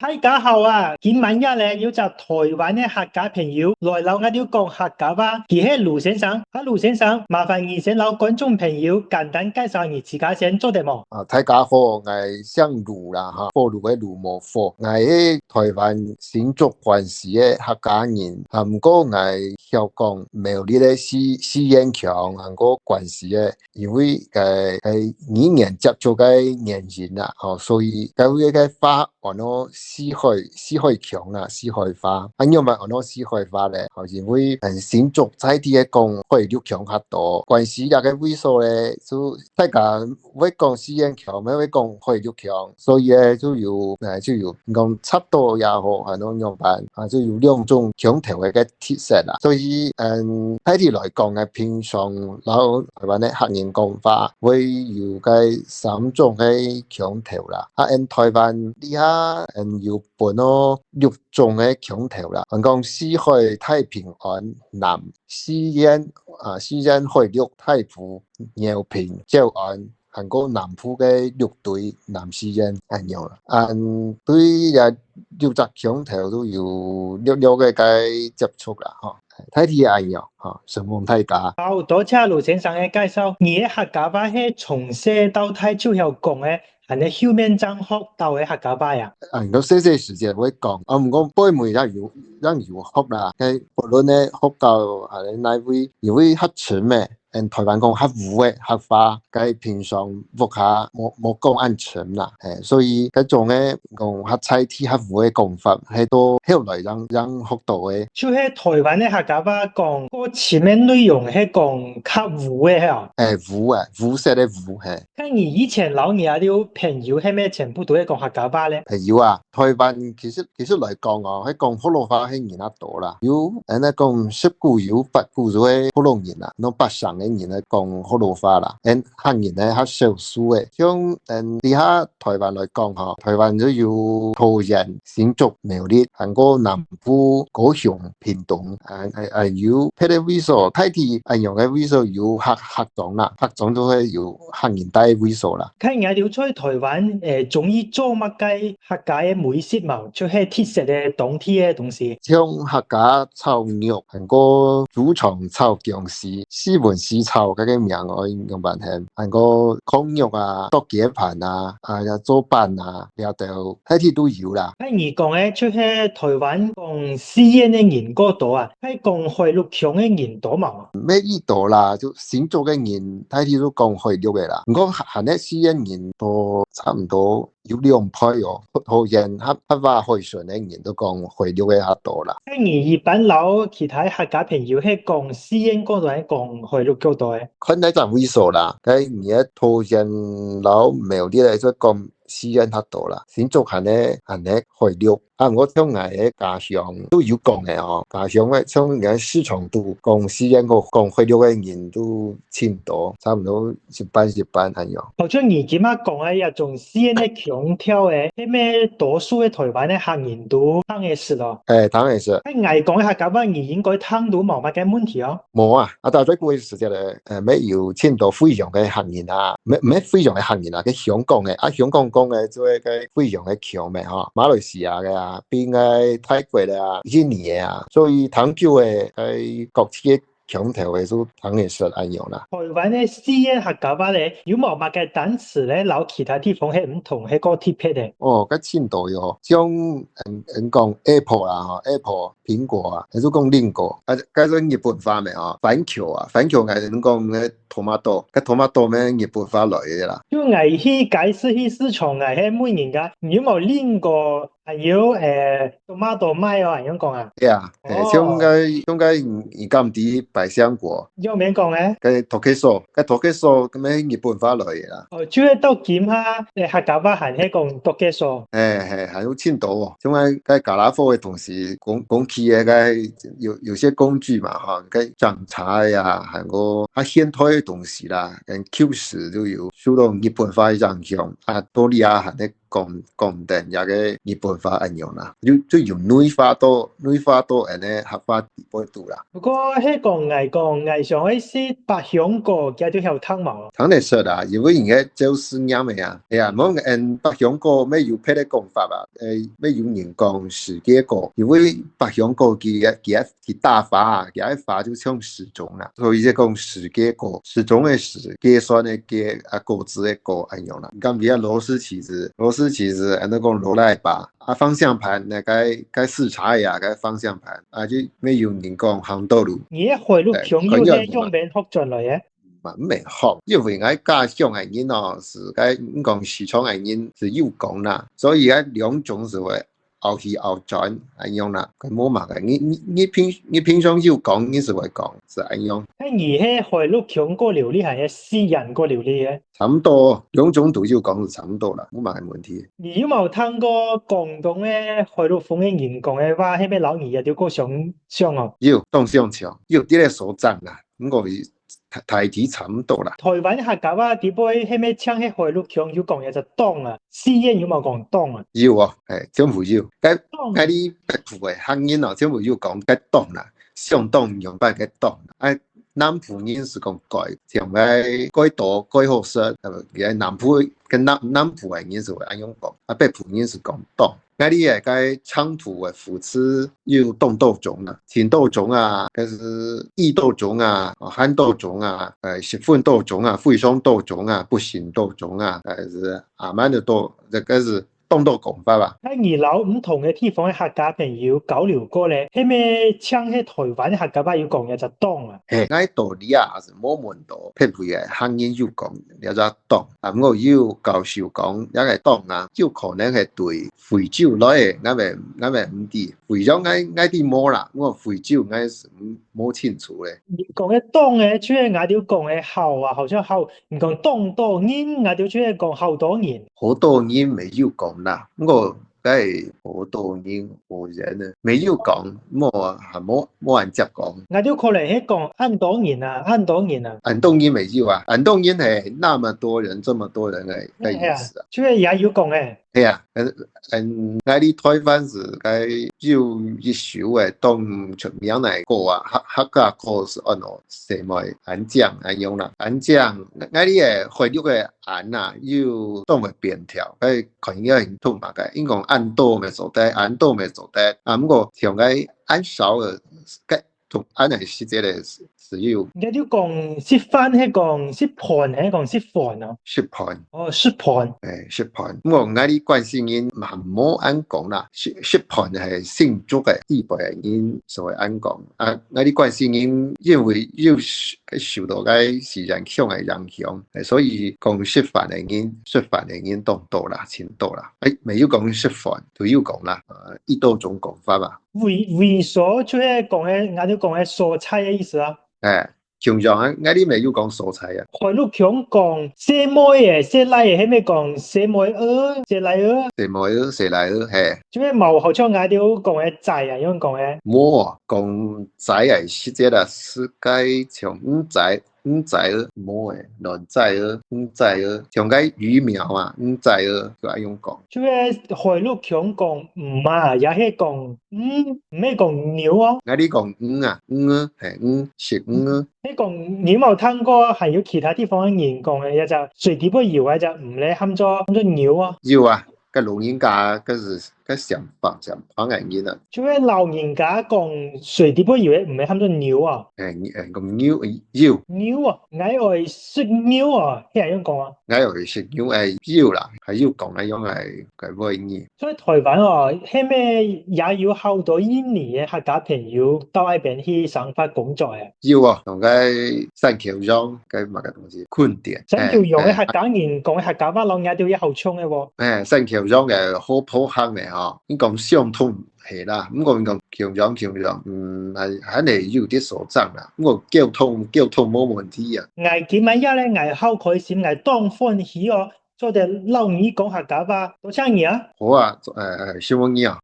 大家好啊！今晚日咧有隻台灣嘅客家朋友來到我哋講客家話，佢係盧先生。盧先生，麻煩你先老觀眾朋友簡單介紹你自己先做得冇？大家好，我姓盧啦哈，火爐嘅盧冇火，我係台灣新竹縣市嘅客家人，不過我曉講苗栗嘅四眼腔，不過縣市嘅，因為係語言接觸嘅年輕啦，所以佢嘅話按照四海腔啦，四海話，因為按照四海話咧，因為新竹在地嘅講會六腔較多，縣市也嘅位數咧，就大家會講四眼腔，咪會講會六腔，所以咧就有講差不多也好，係啷樣辦就有兩種腔調嘅特色啦。所以喺啲來講嘅平常老台灣嘅客人講法，會有嘅三種嘅腔調啦。喺台灣底下有分咗六種嘅腔調啦。講四海太平安南、四眼會六太府、饒平蕉安。韓國南部嘅六隊南四眼咁樣啦，對也六隻腔調都有略嘅接觸啦，睇啲咁樣，上網睇下。好，多謝盧先生嘅介紹。你嘅客家話係從細到大就曉講嘅，係你後面怎學到嘅客家話呀？我細時間會講，唔講背妹也有學啦，無論咧學到係哪位，因為黑淺咩？台灣講黑糊嘅黑話，佢平常屋下冇講安全啦，所以嗰種咧講黑菜天黑糊嘅講法，係都後來讓學到嘅。就係台灣嘅客家話講，個前面內容係講較糊嘅係糊色嘅糊係。咁你以前老年啲朋友係咪全部都係講客家話咧？朋友啊，台灣其實來講喺講普通話係人啊多啦，有人咧講十句有八句就係普通人啦，攞八成嘅人咧講普通話啦，客人咧較少數嘅，像底下台灣來講台灣就有桃園、新竹、苗栗、韓國南部、高雄、屏東，有譬如位數，睇啲用嘅位數有客莊啦，客莊都係有客人帶位數啦。睇人哋在台灣中意做乜嘅客家嘅美食嘛，就係特色嘅當地嘅東西。像客家炒肉，韓國豬腸炒薑絲、西門絲炒嗰個名我用辦聽，韓國控肉啊、剁雞盤啊、做飯啊，了到睇啲都有啦。喺而講咧，就係台灣講四眼嘅人嗰度啊，喺講會六腔嘅人多嘛。咩意度啦？就新竹嘅人睇啲都講會六嘅啦。唔講行咧四眼人都差唔多有2倍哦。好人黑話會順嘅人都講會六嘅較多啦。喺而一般老其他客家朋友係講四眼嗰度係講會六嗰度嘅。看你陣位數啦，喺而家桃園老苗栗嚟就講四眼較多啦。新竹行咧會六。我將我嘅家鄉都有講嘅家鄉咧將而家市場都講四眼個講會六嘅人都千多，差唔多一半咁樣。好像而今啊講嘅一種四眼嘅腔調嘅，係咩多數嘅台灣嘅客人都聽嘅事咯。當然是。喺我講嘅客家話，你應該聽到冇乜嘅問題哦。冇啊！大概過時間咧，咩有千多非常嘅客人啊，咩非常嘅客人啊，佢香港嘅香港講嘅做一個非常嘅強嘅馬來西亞嘅邊嘅泰國嘅印尼嘅所以談久嘅喺各地嘅腔調嘅都當然是一樣啦。台灣嘅四眼客家話咧，有冇乜嘅單詞咧，老其他地方係唔同，係個特別嘅。嗰千多嘅像講 Apple 啦，Apple 蘋果啊，你都講另個加上日本話咪番茄係講嘅tomato咩日本話來嘅啦。就我去街市去市場係每人噶，有冇另個還有tomato 賣係樣講啊？係啊，像個而家唔啲百香果，有咩講咧？嘅托基索咁樣日本話來嘅啦。主要都檢下客家話係講多幾數。係有千多喎，因為喺加拿科嘅同時講起嘅有些工具嘛嘅醬菜啊，係個現代嘅東西啦，跟 Q 時都有受到日本話嘅影響，多利亞係講定也個日本話應用啦，就用內化到人嘅客話地步度啦。不過迄講上迄是白香果，加條條湯嘛。當然說啦，因為人嘅做實驗嘅啊，係啊，冇人白香果咩有配咧講法啊，咩有人講時間果，因為白香果佢大法啊，佢一法就像時鐘啦，所以即講時間果，時鐘嘅時，計算嘅計，啊果子嘅果應用啦。咁而家螺絲起子，按那講螺來把啊方向盤呢，該視察呀，該方向盤啊就咩有人講行道路。而家回路朋友咧用免學進來嘅。唔免學，因為我家鄉嘅人哦，是該講市場嘅人是有講啦，所以啊兩種是會後去後轉安用啦，佢冇嘛嘅，你平常有講，你是會講是安用。而迄回路強個料理係私人個料理嘅，差唔多兩種都有講是差唔多啦，冇嘛嘅問題。你有冇聽過廣東嘅回路風嘅人講嘅話，迄咩老二啊條個上哦？有當上場，有啲咧所長啦，咁我台詞差唔多啦。台灣客家話啲杯迄咩唱迄回路強要講嘅就當啊，私煙有冇講當啊？有啊，全部有，該啲北部嘅客人哦，全部有講該當啦，上當用法該當，南部人是講改，像改多改好說，南部跟南部嘅人是會安樣講，北部人是講當。嗰啲該菖蒲嘅腐刺有凍豆種啊、青豆種啊、嗰是異豆種啊、憨豆種啊、食粉豆種啊、惠松豆種啊、不行豆種啊，是阿曼的豆，這個是凍豆講法吧。喺二樓唔同嘅地方嘅客家朋友交流過咧，迄咩唱喺台灣嘅客家話要講嘅就當啊。喺道理啊，是冇門道，譬如嘅客人要講，了咗當，我要教授講一個當啊，就可能係對惠州來嘅，我咪唔知，惠州我啲冇啦，我惠州我是冇清楚咧。講嘅當嘅，即係我哋講嘅後啊，後像後，唔講當多年，我哋即係講後多年。好多年未有講啦，我梗係好多年冇人啊，未有講，冇人接講。我哋可能係講按多年啊，按多年啊。按當然未有啊，按當然係那麼多人，這麼多人嘅意思啊。即係也要講嘅。係啊，我哋台灣是該有一首嘅當出名嚟歌啊，客家歌是按咯，什麼安將安用啦，安將我哋嘅回錄嘅安啊，要當為便條，佢可以用通嘛嘅，應該按多嘅做得，按多嘅做得，不過像佢按少嘅，同按係實際嘅是要。我哋講食飯係講食盤，係講食飯啊。食盤。哦，食盤。食盤。我啲關係人唔好按講啦，食盤係姓族嘅地輩人所謂按講。我啲關係人因為要受到嘅時間向嘅影響，所以講食飯嘅人當多啦，錢多啦。未要講食飯，就要講啦，依多種講法吧。為所即係講嘅，我哋講嘅蔬菜嘅意思啊。通常我哋未要講蔬菜啊。回路強講西梅嘅、西來嘅，係咪講西梅蚵、西來蚵？西來蚵係。即係冇好像我哋講嘅仔啊，樣講嘅。冇啊，講仔係實際啦，是該從五仔冇嘅，亂仔五仔像該魚苗啊，五仔就係用講。即係回路強講唔啊，也係講唔係講牛啊。我哋講係食啊。你講你有冇聽過係有其他地方嘅人講嘅，一隻水底不搖嘅就唔咧喊咗牛啊？有啊，個老人家嗰是個上房嘅人啊。即係老人家講水底不搖嘅唔係喊咗牛啊？咁牛啊，我愛食牛啊，係樣講啊？我愛食牛要啦，係要講嘅樣係佢會意。所以台灣係咩也有好多印尼嘅客家朋友到嗰邊去生活工作啊？要啊，同佢三橋鄉嘅乜嘅東西昆點。三橋鄉嘅客家人講嘅客家話，老嘢都一口衝嘅喎。三橋鄉嘅好普遍嘅嗬，你講相通係啦，咁我講橋鄉，係肯定有啲所爭啦。咁我交通冇問題啊。我今晚咧，我好開心，我當歡喜哦，做啲老耳講客家話，多謝你啊。好啊，希望你啊。